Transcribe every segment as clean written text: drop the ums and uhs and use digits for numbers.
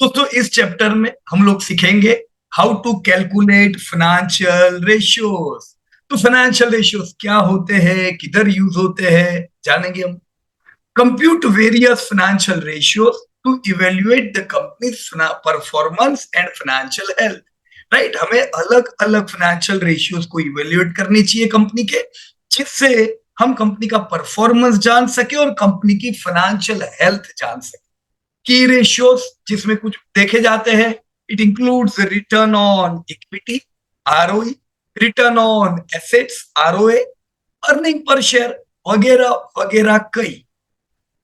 दोस्तों इस चैप्टर में हम लोग सीखेंगे how to calculate financial ratios. तो फाइनेंशियल रेशियोज क्या होते हैं, किधर यूज होते हैं, जानेंगे हम। Compute various financial ratios to evaluate the company's performance and financial health. Right, हमें अलग अलग फाइनेंशियल रेशियोज को इवेल्युएट करनी चाहिए कंपनी के, जिससे हम कंपनी का परफॉर्मेंस जान सके और कंपनी की फाइनेंशियल हेल्थ जान सके। की रेशियोज जिसमें कुछ देखे जाते हैं, it includes return on equity ROE, return on assets ROA, earning per share वगैरह वगैरह कई।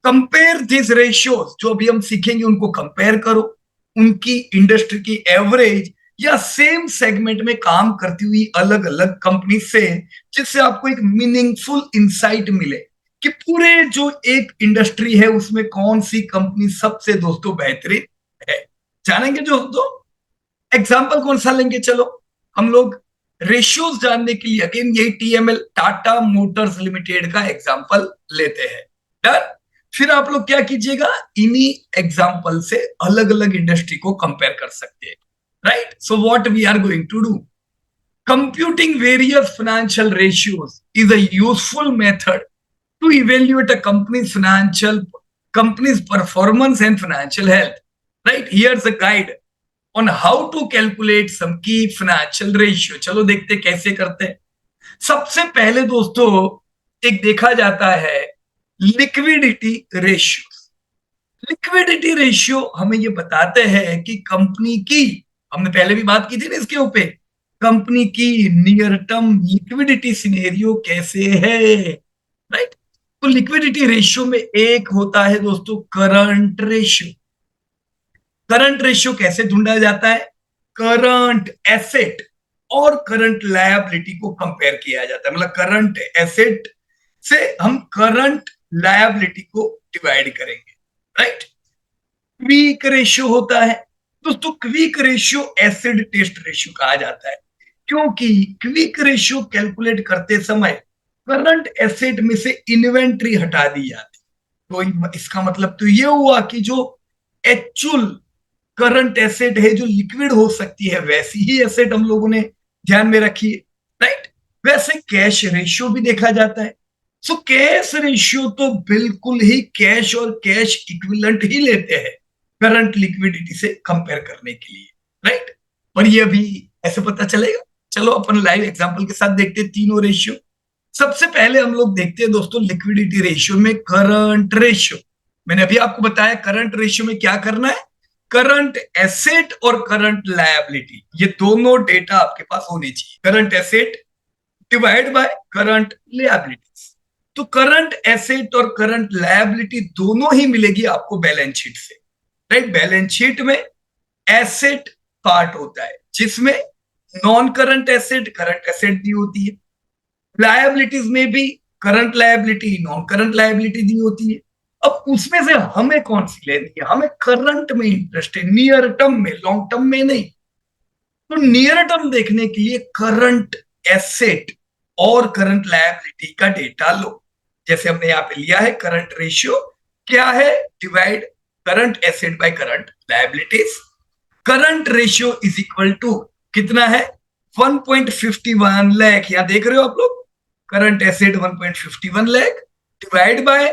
कंपेयर दिस रेशियोज, जो अभी हम सीखेंगे उनको कंपेयर करो उनकी इंडस्ट्री की एवरेज या सेम सेगमेंट में काम करती हुई अलग अलग कंपनी से, जिससे आपको एक मीनिंगफुल इंसाइट मिले कि पूरे जो एक इंडस्ट्री है उसमें कौन सी कंपनी सबसे दोस्तों बेहतरीन है। जानेंगे दोस्तों। एग्जाम्पल कौन सा लेंगे, चलो हम लोग रेशियोज जानने के लिए अगेन यही टीएमएल टाटा मोटर्स लिमिटेड का एग्जाम्पल लेते हैं। डन। फिर आप लोग क्या कीजिएगा, इन्हीं एग्जाम्पल से अलग अलग इंडस्ट्री को कंपेयर कर सकते हैं। Right, so what we are going to do, computing various financial ratios is a useful method to evaluate a company's performance and financial health. Right, here's a guide on how to calculate some key financial ratio. चलो देखते कैसे करते हैं। सबसे पहले दोस्तों एक देखा जाता है लिक्विडिटी रेशियो। लिक्विडिटी रेशियो हमें ये बताते हैं कि कंपनी की, हमने पहले भी बात की थी ना इसके ऊपर, कंपनी की नियर टर्म लिक्विडिटी सिनेरियो कैसे है। राइट, तो लिक्विडिटी रेशियो में एक होता है दोस्तों करंट रेशियो। करंट रेशियो कैसे ढूंढा जाता है, करंट एसेट और करंट लायबिलिटी को कंपेयर किया जाता है। मतलब करंट एसेट से हम करंट लायबिलिटी को डिवाइड करेंगे। राइट, क्विक रेशियो होता है दोस्तों। Quick ratio acid test ratio कहा जाता है, क्योंकि क्विक रेशियो कैलकुलेट करते समय करंट एसेट में से इन्वेंट्री हटा दी जाती। तो इसका मतलब तो ये हुआ कि जो एक्चुअल करंट एसेट है जो लिक्विड हो सकती है वैसी ही एसेट हम लोगों ने ध्यान में रखी है। राइट, वैसे कैश रेशियो भी देखा जाता है। सो कैश रेशियो तो बिल्कुल ही कैश और कैश इक्विवेलेंट ही लेते हैं करंट लिक्विडिटी से कंपेयर करने के लिए। राइट, और ये अभी ऐसे पता चलेगा। चलो अपन लाइव एग्जांपल के साथ देखते हैं तीनों रेशियो। सबसे पहले हम लोग देखते हैं दोस्तों लिक्विडिटी रेशियो में करंट रेशियो। मैंने अभी आपको बताया करंट रेशियो में क्या करना है, करंट एसेट और करंट लायबिलिटी ये दोनों डेटा आपके पास होने चाहिए। Current asset divide by current liability. तो करंट एसेट और करंट लायबिलिटी दोनों ही मिलेगी आपको बैलेंस शीट से। राइट, बैलेंस शीट में एसेट पार्ट होता है जिसमें non current asset current asset दी होती है, लायबिलिटीज में भी current liability non current liability दी होती है। अब उसमें से हमें कौन सी लेनी है, हमें करंट में इंटरेस्ट है, नियर टर्म में, लॉन्ग टर्म में नहीं। तो नियर टर्म देखने के लिए करंट एसेट और करंट लायबिलिटी का डेटा लो। जैसे हमने यहाँ पे लिया है करंट रेशियो क्या है, divide current asset by current liabilities. Current ratio is equal to कितना है, 1.51 लाख। यहां देख रहे हो आप लोग, current asset 1.51 lakh divide by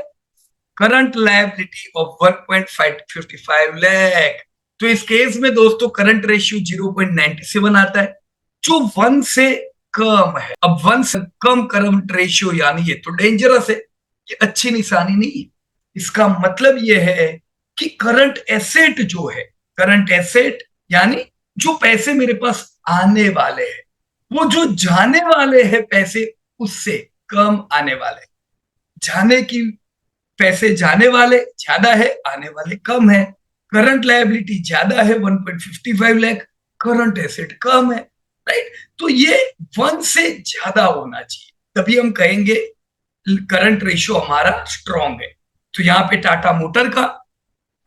current liability of 1.55 lakh. तो इस केस में दोस्तों करंट रेशियो 0.97 आता है, जो 1 से कम है। अब 1 से कम करंट रेशियो यानी ये तो डेंजरस है, ये अच्छी निशानी नहीं है। इसका मतलब ये है कि करंट एसेट जो है, करंट एसेट यानी जो पैसे मेरे पास आने वाले हैं, वो जो जाने वाले हैं पैसे उससे कम आने वाले। जाने की पैसे जाने वाले ज्यादा है, आने वाले कम है। करंट लायबिलिटी ज्यादा है 1.55 लाख, करंट एसेट कम है। राइट, तो ये 1 से ज्यादा होना चाहिए, तभी हम कहेंगे करंट रेशियो हमारा स्ट्रॉन्ग है। तो यहाँ पे टाटा मोटर का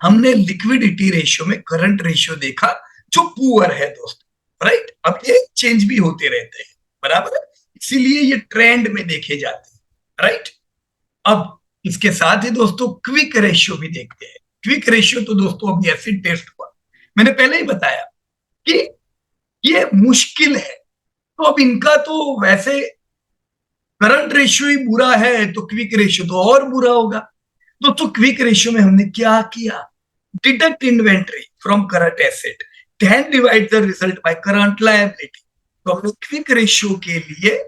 हमने लिक्विडिटी रेशियो में करंट रेशियो देखा जो पुअर है दोस्तों। राइट, अब ये चेंज भी होते रहते हैं, बराबर है, इसीलिए ये ट्रेंड में देखे जाते हैं। राइट, अब इसके साथ ही दोस्तों क्विक रेशियो भी देखते हैं। क्विक रेशियो तो दोस्तों अभी एसिड टेस्ट हुआ, मैंने पहले ही बताया कि ये मुश्किल है। तो अब इनका तो वैसे करंट रेशियो ही बुरा है, तो क्विक रेशियो तो और बुरा होगा। तो क्विक रेशियो में हमने क्या किया, deduct inventory from current asset, then divide the result by current liability. तो हमने क्विक रेशियो के लिए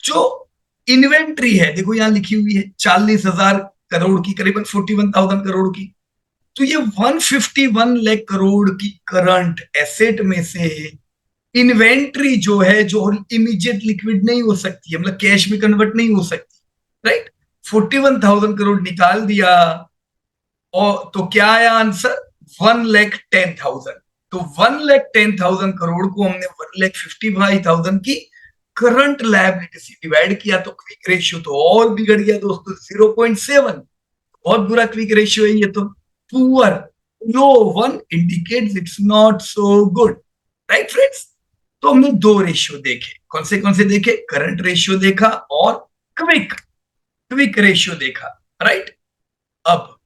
जो इन्वेंट्री है, देखो यहां लिखी हुई है 40,000 करोड़ की, करीबन 41,000 करोड़ की। तो ये 151 लाख करोड़ की करंट एसेट में से इन्वेंट्री जो है, जो इमीडिएट लिक्विड नहीं हो सकती है, मतलब कैश में कन्वर्ट नहीं हो सकती, राइट, 41,000 करोड़ निकाल दिया, और तो क्या आया आंसर, 1,10,000। तो 1,10,000 करोड़ को हमने 1,55,000 की करंट लायबिलिटी से डिवाइड किया, तो क्विक रेशियो तो और बिगड़ गया दोस्तों, 0.7। बहुत बुरा क्विक रेशियो है ये तो, poor, low one indicates it's not so good, right friends. तो हमने दो रेशियो देखे, कौन से देखे, करंट रेशियो देखा और क्विक क्विक रेशियो देखा, राइट। अब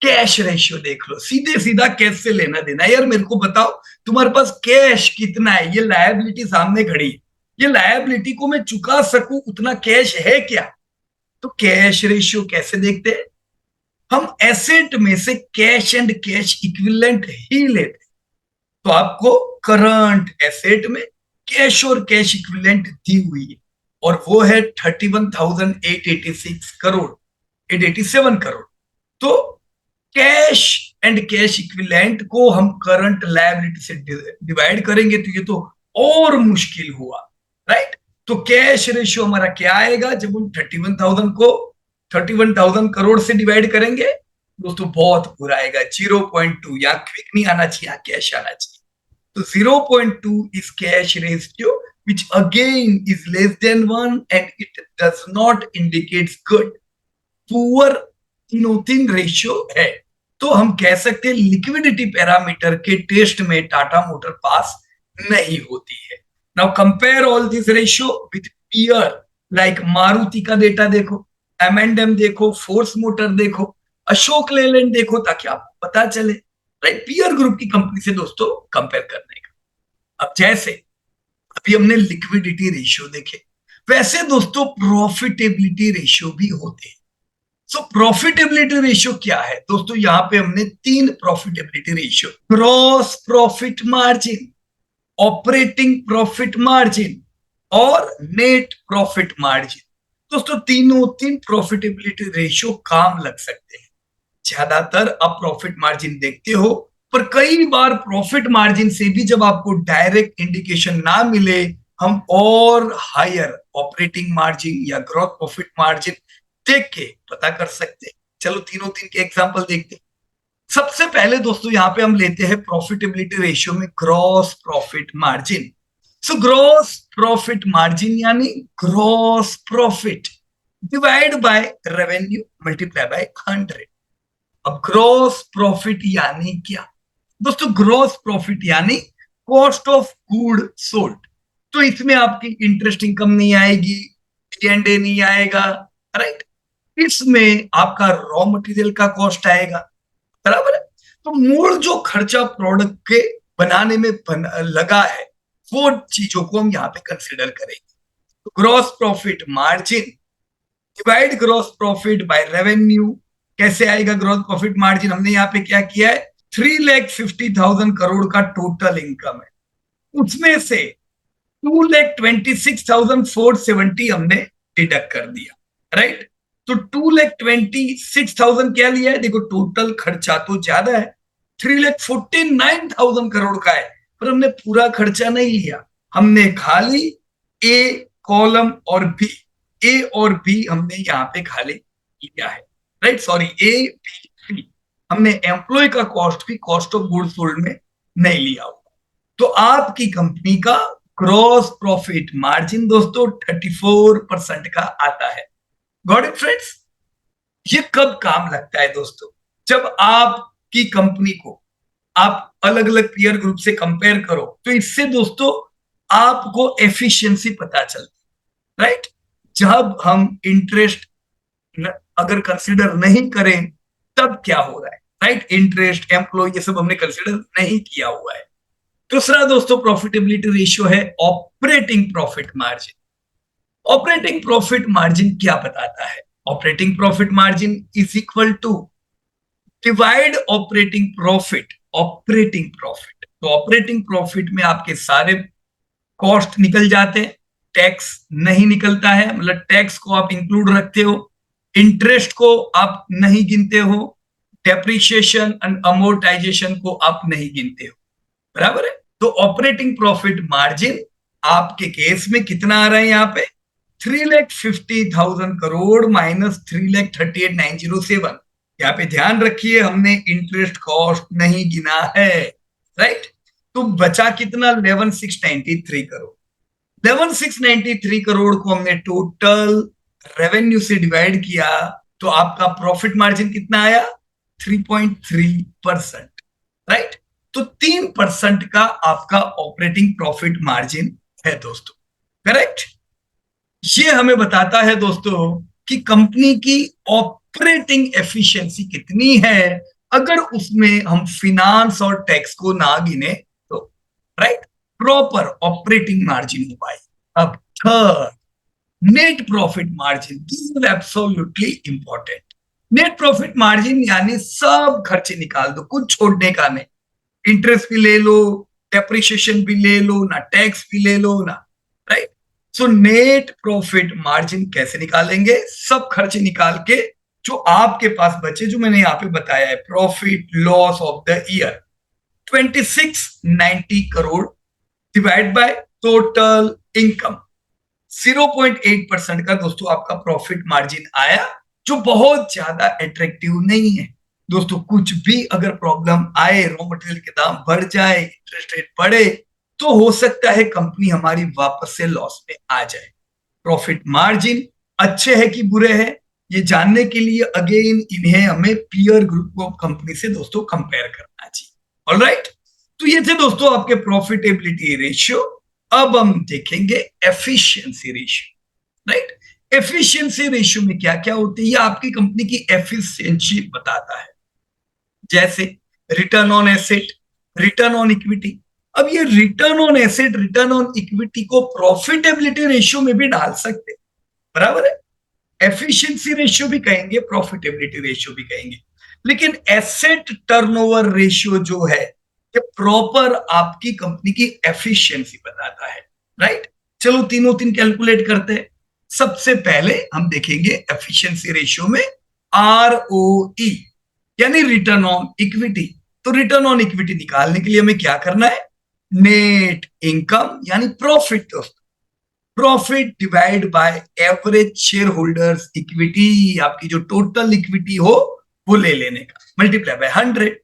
कैश रेशियो देख लो, सीधे सीधा कैश से लेना देना। यार मेरे को बताओ तुम्हारे पास कैश कितना है, ये लायबिलिटी सामने खड़ी है, ये लायबिलिटी को मैं चुका सकूं उतना कैश है क्या। तो कैश रेशियो कैसे देखते हैं, हम एसेट में से कैश एंड कैश इक्विवेलेंट ही लेते। तो आपको करंट एसेट में कैश और कैश इक्विवेलेंट दी हुई है, और वो है 31,886 करोड़, 887 करोड़। तो कैश एंड कैश इक्विवेलेंट को हम करंट लायबिलिटी से डिवाइड करेंगे, तो ये तो और मुश्किल हुआ, राइट। तो कैश रेशियो हमारा क्या आएगा, जब हम 31,000 को 31,000 करोड़ से डिवाइड करेंगे दोस्तों, बहुत बुरा आएगा, 0.2। या क्विक नहीं आना चाहिए, कैश आना चाहिए। तो 0.2 is cash ratio, which again is less than 1 and it does not indicate good. Poor तीन रेशियो है। तो हम कह सकते हैं लिक्विडिटी पैरामीटर के टेस्ट में टाटा मोटर पास नहीं होती है। Now compare all this ratio with peer like Maruti का डेटा देखो, M&M देखो, फोर्स मोटर देखो, अशोक लेलैंड देखो, ताकि आपको पता चले, राइट, पीयर ग्रुप की कंपनी से दोस्तों कंपेयर करने का। अब जैसे अभी हमने लिक्विडिटी रेशियो देखे, वैसे दोस्तों प्रॉफिटेबिलिटी रेशियो भी होते हैं। सो प्रॉफिटेबिलिटी रेशियो क्या है दोस्तों, यहां पे हमने तीन profitability ratio, gross profit margin, operating profit margin और नेट प्रॉफिट मार्जिन। दोस्तों तीन प्रॉफिटेबिलिटी रेशियो काम लग सकते हैं। ज्यादातर आप प्रॉफिट मार्जिन देखते हो, पर कई बार प्रॉफिट मार्जिन से भी जब आपको डायरेक्ट इंडिकेशन ना मिले, हम और हायर ऑपरेटिंग मार्जिन या ग्रॉस प्रॉफिट मार्जिन देख के पता कर सकते हैं। चलो तीन के एग्जांपल देखते हैं। सबसे पहले दोस्तों यहां पे हम लेते हैं प्रॉफिटेबिलिटी रेशियो में gross profit margin. So gross profit margin यानी gross profit divide by revenue multiply by 100। अब ग्रॉस प्रॉफिट यानी क्या दोस्तों, ग्रॉस प्रॉफिट यानी कॉस्ट ऑफ गुड सोल्ड। तो इसमें आपकी इंटरेस्ट इनकम नहीं आएगी, D&A नहीं आएगा, राइट। इसमें आपका रॉ मटेरियल का कॉस्ट आएगा, बराबर है। तो मूल जो खर्चा प्रोडक्ट के बनाने में लगा है, वो चीजों को हम यहाँ पे कंसिडर करेंगे। तो gross profit margin divide gross profit by revenue, कैसे आएगा ग्रॉस प्रॉफिट मार्जिन, हमने यहाँ पे क्या किया है, 3,50,000 करोड़ का टोटल इनकम है, उसमें से 2,26,470 हमने डिडक्ट कर दिया, राइट। तो 2,26,000 क्या लिया है, देखो टोटल खर्चा तो ज्यादा है, 3,49,000 करोड़ का है, पर हमने पूरा खर्चा नहीं लिया, हमने खाली ए कॉलम और बी, ए और बी हमने यहाँ पे खाली लिया है, right, sorry A B C, हमने एम्प्लॉय का कॉस्ट भी कॉस्ट ऑफ गुड्स सोल्ड में नहीं लिया होगा। तो आपकी कंपनी का ग्रॉस प्रॉफिट मार्जिन दोस्तों 34% का आता है। Got it friends. ये कब काम लगता है दोस्तों, जब आपकी कंपनी को आप अलग अलग पीयर ग्रुप से कंपेयर करो, तो इससे दोस्तों आपको एफिशिएंसी पता चलती, राइट। जब हम इंटरेस्ट अगर कंसिडर नहीं करें, तब क्या हो रहा है, राइट, इंटरेस्ट, एम्प्लॉय, ये सब हमने कंसिडर नहीं किया हुआ है। दूसरा दोस्तों प्रॉफिटेबिलिटी रेशियो है operating profit margin. Operating profit margin क्या बताता है? Operating profit margin is equal to divide operating profit. Operating profit, तो ऑपरेटिंग प्रॉफिट में आपके सारे कॉस्ट निकल जाते हैं, टैक्स नहीं निकलता है, मतलब टैक्स को आप इंक्लूड रखते हो, इंटरेस्ट को आप नहीं गिनते हो, डेप्रिसिएशन एंड अमोर्टाइजेशन को आप नहीं गिनते हो, बराबर है। तो ऑपरेटिंग प्रॉफिट मार्जिन आपके केस में कितना आ रहा है? यहाँ पे 3,50,000 करोड़ माइनस 3,38,907। यहाँ पे ध्यान रखिए हमने इंटरेस्ट कॉस्ट नहीं गिना है, राइट। तो बचा कितना? 11,693 करोड़। 11,693 करोड़ को हमने टोटल रेवेन्यू से डिवाइड किया, तो आपका प्रॉफिट मार्जिन कितना आया? 3.3%, राइट। तो 3% का आपका ऑपरेटिंग प्रॉफिट मार्जिन है दोस्तों, करेक्ट। ये हमें बताता है दोस्तों कि कंपनी की ऑपरेटिंग एफिशिएंसी कितनी है अगर उसमें हम फिनांस और टैक्स को ना गिने तो, राइट। प्रॉपर ऑपरेटिंग मार्जिन हो पाए। अब third, net profit margin, this is absolutely important. Net profit margin यानी सब खर्चे निकाल दो, कुछ छोड़ने का नहीं, इंटरेस्ट भी ले लो, डेप्रिसिएशन भी ले लो ना, टैक्स भी ले लो ना, right. So net profit margin कैसे निकालेंगे? सब खर्चे निकाल के जो आपके पास बचे, जो मैंने यहाँ पे बताया है, profit loss of the year 2690 crore divide by total income, 0.8% का दोस्तों आपका प्रॉफिट मार्जिन आया, जो बहुत ज्यादा अट्रैक्टिव नहीं है दोस्तों। कुछ भी अगर प्रॉब्लम आए, रॉ मटेरियल के दाम बढ़ जाए, इंटरेस्ट रेट बढ़े, तो हो सकता है कंपनी हमारी वापस से लॉस में आ जाए। प्रॉफिट मार्जिन अच्छे है कि बुरे हैं, ये जानने के लिए अगेन इन्हें हमें पीयर ग्रुप ऑफ कंपनी से दोस्तों कंपेयर करना चाहिए। ऑलराइट, तो ये थे दोस्तों आपके प्रॉफिटेबिलिटी रेशियो। अब हम देखेंगे efficiency ratio, right. Efficiency ratio में क्या क्या होती है? ये आपकी कंपनी की एफिशिएंसी बताता है, जैसे return on asset, return on equity. अब ये return on asset, return on equity को प्रॉफिटेबिलिटी रेशियो में भी डाल सकते, बराबर है। एफिशिएंसी रेशियो भी कहेंगे, प्रॉफिटेबिलिटी रेशियो भी कहेंगे, लेकिन एसेट टर्नओवर रेशियो जो है ये प्रॉपर आपकी कंपनी की एफिशिएंसी बताता है, राइट। चलो तीनों तीन कैलकुलेट करते हैं। सबसे पहले हम देखेंगे एफिशिएंसी रेशियो में आरओई यानी रिटर्न ऑन इक्विटी। तो रिटर्न ऑन इक्विटी निकालने के लिए हमें क्या करना है? नेट इनकम यानी प्रॉफिट दोस्तों, profit divide by average share holders equity, आपकी जो टोटल इक्विटी हो वो ले लेने का, मल्टीप्लाई बाय 100।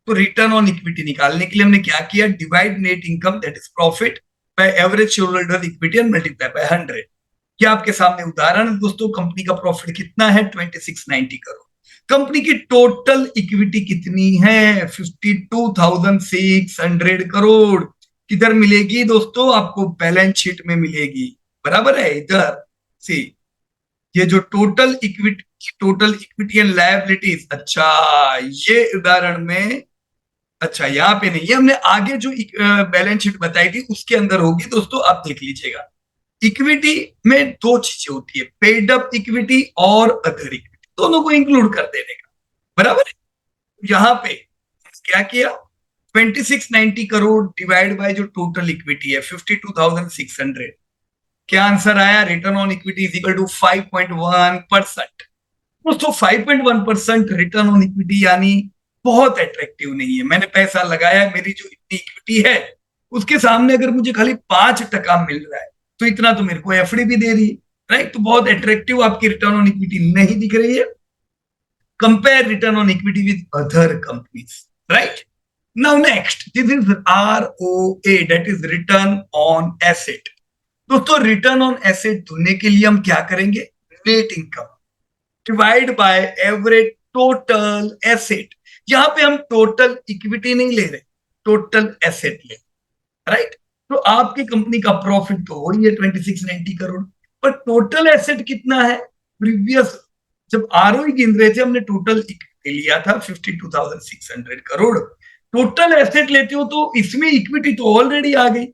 तो रिटर्न ऑन इक्विटी निकालने के लिए हमने क्या किया? Divide net income that is profit by average share holder equity and multiply by 100। क्या आपके सामने उदाहरण दोस्तों, कंपनी का प्रॉफिट कितना है? 2690 करोड़। कंपनी की टोटल इक्विटी कितनी है? 52,600 करोड़। किधर मिलेगी दोस्तों? आपको बैलेंस शीट में मिलेगी, बराबर है। इधर सी ये जो टोटल इक्विटी एंड लायबिलिटीज, अच्छा ये उदाहरण में, अच्छा यहाँ पे नहीं है, हमने आगे जो बैलेंस शीट बताई थी उसके अंदर होगी दोस्तों, आप देख लीजिएगा। इक्विटी में दो चीजें होती है, पेड अप इक्विटी और अदर इक्विटी, दोनों को इंक्लूड कर देने का, बराबर है। यहां पे क्या किया? 2690 करोड़ डिवाइड बाय जो टोटल इक्विटी है 52,600। क्या आंसर आया? Return on equity is equal to 5.1%। दोस्तों 5.1% रिटर्न ऑन इक्विटी यानी बहुत अट्रैक्टिव नहीं है। मैंने पैसा लगाया, मेरी जो इतनी इक्विटी है उसके सामने अगर मुझे खाली 5% मिल रहा है, तो इतना तो मेरे को एफडी भी दे रही है, राइट। तो बहुत अट्रैक्टिव आपकी रिटर्न ऑन इक्विटी नहीं दिख रही है। Compare return on equity with other companies, right. Now next, this is ROA, that is return on asset. दोस्तों रिटर्न ऑन एसेट ढूंढने के लिए हम क्या करेंगे? Net income divide by average total asset. यहां पे हम टोटल इक्विटी नहीं ले रहे, टोटल एसेट ले, राइट। तो आपकी कंपनी का प्रॉफिट तो वही है 2690 करोड़, पर टोटल एसेट कितना है? प्रीवियस जब आरओई गिन रहे थे हमने टोटल लिया था 52,600 करोड़। टोटल एसेट लेते हो तो इसमें इक्विटी तो ऑलरेडी आ गई,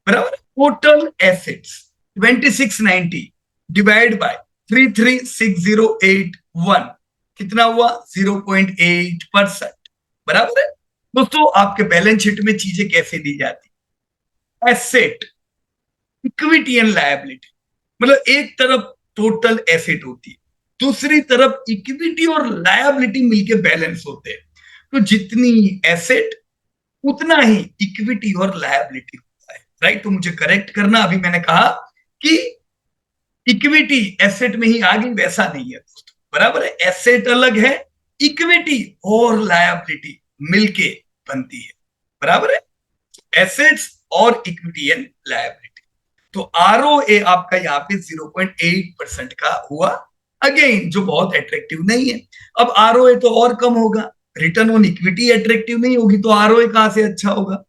बराबर। टोटल एसेट्स 2690 डिवाइड बाय 336081 कितना हुआ? 0.8%, बराबर है। दोस्तों आपके बैलेंस शीट में चीजें कैसे दी जाती? एसेट, इक्विटी एंड लायबिलिटी, मतलब एक तरफ टोटल एसेट होती है, दूसरी तरफ इक्विटी और लायबिलिटी मिलके बैलेंस होते हैं। तो जितनी एसेट उतना ही इक्विटी और लायबिलिटी होता है, राइट। तो मुझे करेक्ट करना, अभी मैंने कहा कि इक्विटी एसेट में ही आ गई, वैसा नहीं है दोस्तों, बराबर है। एसेट अलग है, इक्विटी और लायबिलिटी मिलके बनती है, बराबर है। एसेट्स और इक्विटी एंड लायबिलिटी। तो आरओए आपका यहाँ पे 0.8% का हुआ, अगेन जो बहुत अट्रैक्टिव नहीं है। अब आरओए तो और कम होगा, रिटर्न ऑन इक्विटी अट्रैक्टिव नहीं होगी, तो आरओए कहां से अच्छा होगा?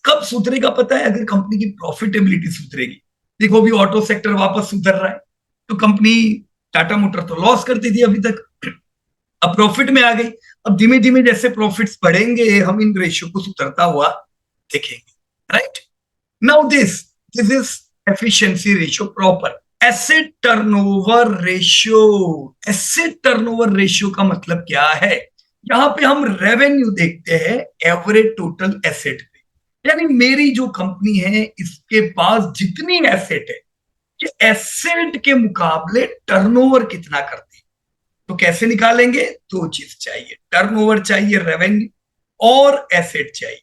कब सुधरेगा पता है? अगर कंपनी की प्रॉफिटेबिलिटी सुधरेगी। देखो अभी ऑटो सेक्टर वापस सुधर रहा है, तो कंपनी टाटा मोटर तो लॉस करती थी अभी तक, अब प्रॉफिट में आ गई। अब धीमे धीमे जैसे प्रॉफिट्स बढ़ेंगे हम इन रेशियो को सुधरता हुआ देखेंगे, right. Now this is efficiency ratio proper. Asset turnover ratio, asset turnover ratio का मतलब क्या है? यहां पे हम रेवेन्यू देखते हैं एवरेज टोटल एसेट पे, यानी मेरी जो कंपनी है इसके पास जितनी एसेट है, ये एसेट के मुकाबले टर्नओवर कितना करती है। तो कैसे निकालेंगे? दो चीज चाहिए, टर्नओवर चाहिए रेवेन्यू, और एसेट चाहिए।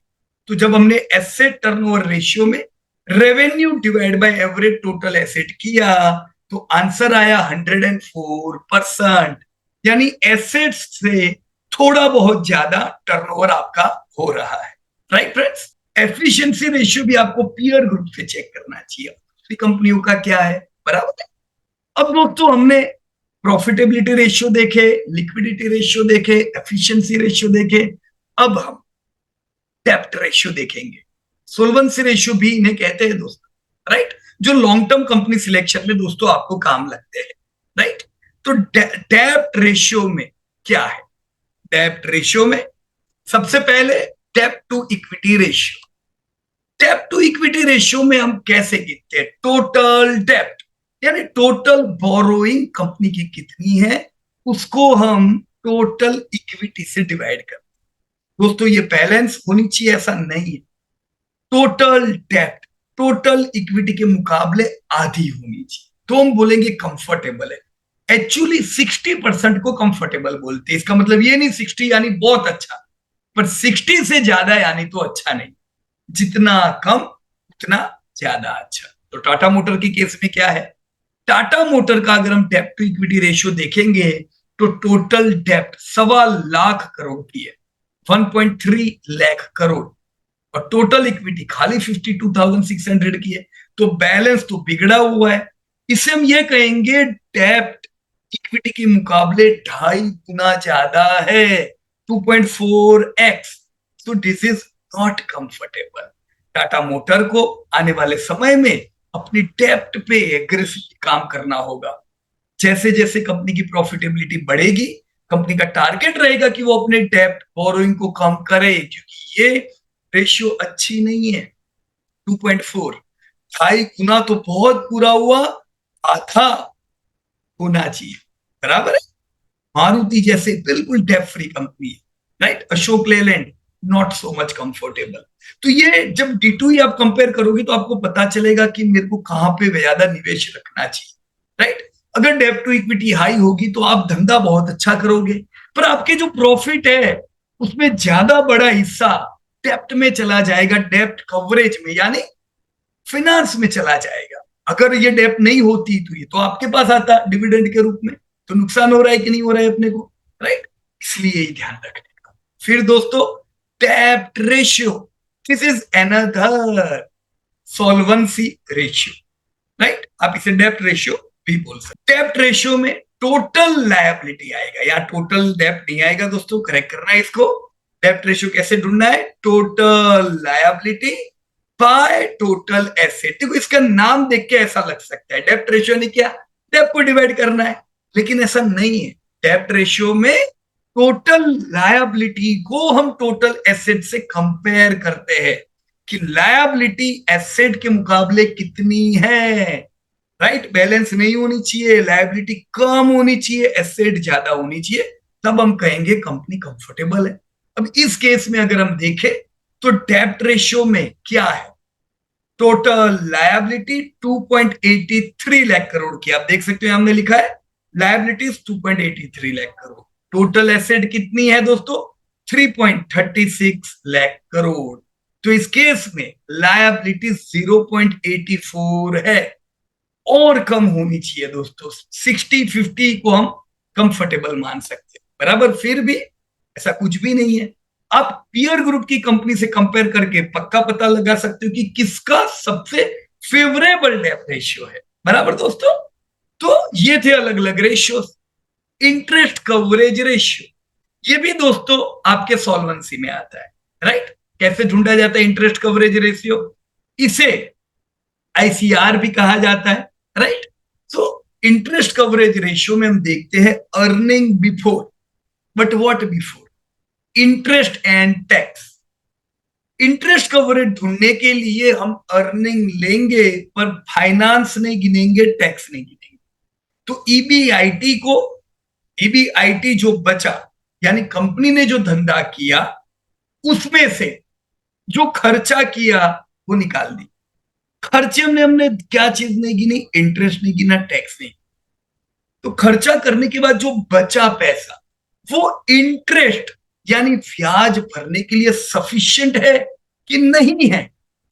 तो जब हमने एसेट टर्नओवर रेशियो में revenue divide by average total asset किया तो आंसर आया 104%, यानी एसेट्स से थोड़ा बहुत ज्यादा टर्नओवर आपका हो रहा है, राइट फ्रेंड्स। एफिशिएंसी रेशियो भी आपको पीयर ग्रुप से चेक करना चाहिए, दूसरी कंपनियों का क्या है, बराबर है। अब दोस्तों हमने प्रॉफिटेबिलिटी रेशियो देखे, लिक्विडिटी रेशियो देखे, एफिशिएंसी रेशियो देखे, अब हम डेप्ट रेशियो देखेंगे। सोल्वेंसी रेशियो भी इन्हें कहते हैं दोस्तों, राइट, जो लॉन्ग टर्म कंपनी सिलेक्शन में दोस्तों आपको काम लगते हैं, राइट। तो डेप्ट रेशियो में क्या है? डेप्ट रेशियो में सबसे पहले डेप्ट टू इक्विटी रेशियो। डेप्ट टू इक्विटी रेशियो में हम कैसे गिनते हैं? टोटल डेप्ट, यानी टोटल बोरोइंग कंपनी की कितनी है उसको हम टोटल इक्विटी से डिवाइड करते हैं। दोस्तों ये बैलेंस होनी चाहिए, ऐसा नहीं है। टोटल डेप्ट टोटल इक्विटी के मुकाबले आधी होनी चाहिए, तो हम बोलेंगे कंफर्टेबल है। एक्चुअली 60% को कंफर्टेबल बोलते हैं, इसका मतलब ये नहीं 60 यानी बहुत अच्छा, पर 60 से ज्यादा यानी तो अच्छा नहीं, जितना कम उतना ज्यादा अच्छा। तो टाटा मोटर की केस में क्या है? टाटा मोटर का अगर हम डेप्ट टू इक्विटी रेशियो देखेंगे तो टोटल डेप्ट 1.25 करोड़ की है, 1.3 लाख करोड़, और टोटल इक्विटी खाली 52,600 की है, तो बैलेंस तो बिगड़ा हुआ है। इसे हम ये कहेंगे डेप्ट इक्विटी के मुकाबले 2.5 गुना ज्यादा है, 2.4x। तो this is not comfortable. Tata motor को आने वाले समय में अपनी डेप्ट पे एग्रेसिवली काम करना होगा। जैसे जैसे कंपनी की प्रॉफिटेबिलिटी बढ़ेगी, कंपनी का टारगेट रहेगा कि वो अपने डेप्ट बोरोइंग को कम करे, क्योंकि ये रेशियो अच्छी नहीं है। 2.4, 2.5 गुना तो बहुत बुरा हुआ, आधा होना चाहिए, बराबर है। मारुति जैसे बिल्कुल डेप्ट फ्री कंपनी है, right. Ashok Leyland not so much comfortable. तो ये जब D2E आप कंपेयर करोगे तो आपको पता चलेगा कि मेरे को कहां पे ज्यादा निवेश रखना चाहिए, राइट। अगर डेप्ट टू इक्विटी हाई होगी तो आप धंधा बहुत अच्छा करोगे, पर आपके जो प्रॉफिट है उसमें ज्यादा बड़ा हिस्सा डेप्ट में चला जाएगा, डेप्ट कवरेज में, यानी फिनांस में चला जाएगा। अगर ये डेप्ट नहीं होती तो ये तो आपके पास आता डिविडेंड के रूप में, तो नुकसान हो रहा है कि नहीं हो रहा है अपने को, राइट। इसलिए ही ध्यान रखने का। फिर दोस्तों डेप्ट ratio, this is another solvency ratio, right. आप इसे डेप्ट रेशियो भी बोल सकते। डेप्ट रेशियो में टोटल लायबिलिटी आएगा, या टोटल डेप्ट नहीं आएगा दोस्तों, करेक्ट करना है इसको। डेप्ट रेशियो कैसे ढूंढना है? Total liability by total asset. देखो इसका नाम देख के ऐसा लग सकता है डेप्ट रेशियो ने क्या डेप्ट को डिवाइड करना है, लेकिन ऐसा नहीं है। डेप्ट रेशियो में टोटल लायबिलिटी को हम टोटल एसेट से कंपेयर करते हैं कि लायबिलिटी एसेट के मुकाबले कितनी है, राइट। बैलेंस नहीं होनी चाहिए, लायबिलिटी कम होनी चाहिए, एसेट ज्यादा होनी चाहिए, तब हम कहेंगे कंपनी कंफर्टेबल है। अब इस केस में अगर हम देखें तो डेब्ट रेशियो में क्या है, टोटल लायबिलिटी 2.83 लाख करोड़ की, आप देख सकते हो हमने लिखा है liabilities 2.83 lakh crore. Total asset कितनी है दोस्तों, 3.36 लाख करोड़। तो इस केस में लायबिलिटी 0.84 है, और कम होनी चाहिए दोस्तों। 60-50 को हम कंफर्टेबल मान सकते हैं, बराबर। फिर भी ऐसा कुछ भी नहीं है। आप पीयर ग्रुप की कंपनी से कंपेयर करके पक्का पता लगा सकते हो कि किसका सबसे फेवरेबल डेब्ट रेशियो है, बराबर दोस्तों। तो ये थे अलग अलग रेशियो। इंटरेस्ट कवरेज रेशियो, ये भी दोस्तों आपके सॉल्वेंसी में आता है, राइट। कैसे ढूंढा जाता है इंटरेस्ट कवरेज रेशियो, इसे आईसीआर भी कहा जाता है, राइट। तो इंटरेस्ट कवरेज रेशियो में हम देखते हैं earning before, but what before interest and tax. Interest coverage ढूंढने के लिए हम अर्निंग लेंगे पर फाइनेंस नहीं गिनेंगे, टैक्स नहीं गिनेंगे। तो ईबीआईटी जो बचा, यानी कंपनी ने जो धंधा किया उसमें से जो खर्चा किया वो निकाल दी। खर्चे में हमने क्या चीज नहीं गिनी, इंटरेस्ट नहीं गिना, टैक्स नहीं। तो खर्चा करने के बाद जो बचा पैसा वो इंटरेस्ट यानी ब्याज भरने के लिए सफिशिएंट है कि नहीं है,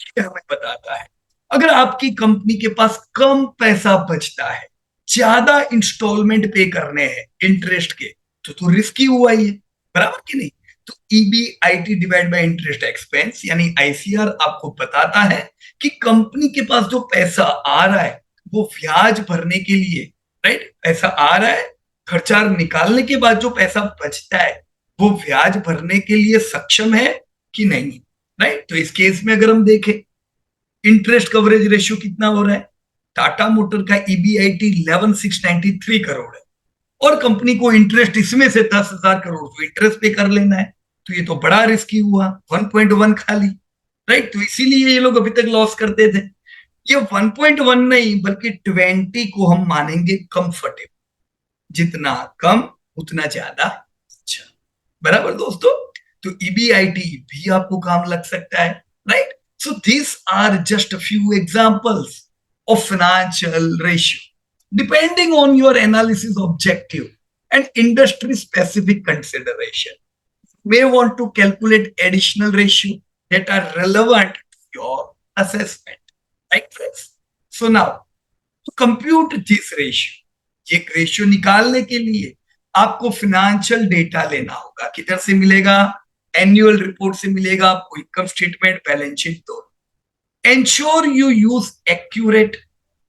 ये हमें बताता है। अगर आपकी कंपनी के पास कम पैसा बचता है, ज्यादा इंस्टॉलमेंट पे करने हैं इंटरेस्ट के, तो रिस्की हुआ ही है, बराबर कि नहीं। तो EBIT divide by interest expense यानी आईसीआर आपको बताता है कि कंपनी के पास जो पैसा आ रहा है वो ब्याज भरने के लिए, राइट, पैसा आ रहा है, खर्चा निकालने के बाद जो पैसा बचता है वो ब्याज भरने के लिए सक्षम है कि नहीं, राइट। तो इस केस में अगर हम देखें इंटरेस्ट कवरेज रेशियो कितना हो रहा है, टाटा मोटर का ईबीआईटी 11,693 करोड़ है, और कंपनी को इंटरेस्ट इसमें से 10,000 करोड़ तो इंटरेस्ट पे कर लेना है, तो ये तो बड़ा रिस्की हुआ, 1.1 खाली, राइट। तो इसीलिए ये लोग अभी तक लॉस करते थे। ये 1.1 नहीं बल्कि 20 को हम मानेंगे कंफर्टेबल, जितना कम उतना ज्यादा अच्छा, बराबर दोस्तों। तो ईबीआईटी भी आपको काम लग सकता है, right. So this are just few examples of financial ratio depending on your analysis objective and industry specific consideration. You may want to calculate additional ratio that are relevant to your assessment, right friends? So now to compute this ratio, ये ratio निकालने के लिए आपको financial data लेना होगा। किधर से मिलेगा, एनुअल रिपोर्ट से मिलेगा, आपको इनकम स्टेटमेंट, बैलेंस शीट। तो ensure you use accurate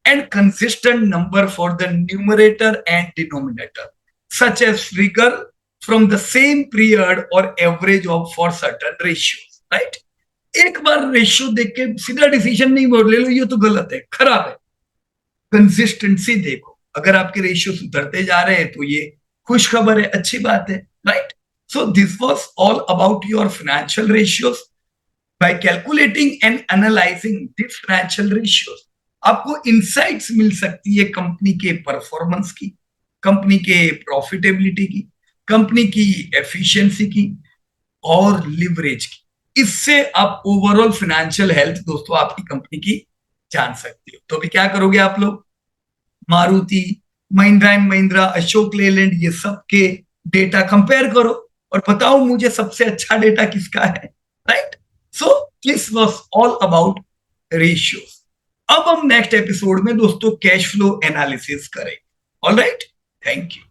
and consistent number for the numerator and denominator, such as figure from the same period or average of for certain ratios, right? एक बार ratio देख के सीधा decision नहीं बोल ले लो ये तो गलत है, खराब है। कंसिस्टेंसी देखो, अगर आपके रेशियो सुधरते जा रहे हैं तो ये खुश खबर है, अच्छी बात है, right. So this was all about your financial ratios. Bye calculating and analysing this financial ratios आपको इंसाइट्स मिल सकती है कंपनी के परफॉर्मेंस की, कंपनी के प्रॉफिटेबिलिटी की, कंपनी की एफिशिएंसी की और लिवरेज की। इससे आप ओवरऑल फाइनेंशियल हेल्थ दोस्तों आपकी कंपनी की जान सकते हो। तो अभी क्या करोगे आप लोग, मारुति, महिंद्रा एंड महिंद्रा, अशोक लेलैंड, ये सब के डेटा कंपेयर करो और बताओ मुझे सबसे अच्छा डेटा किसका है, right. So this was all about ratios. अब हम नेक्स्ट एपिसोड में दोस्तों कैश फ्लो एनालिसिस करेंगे। Alright, thank you.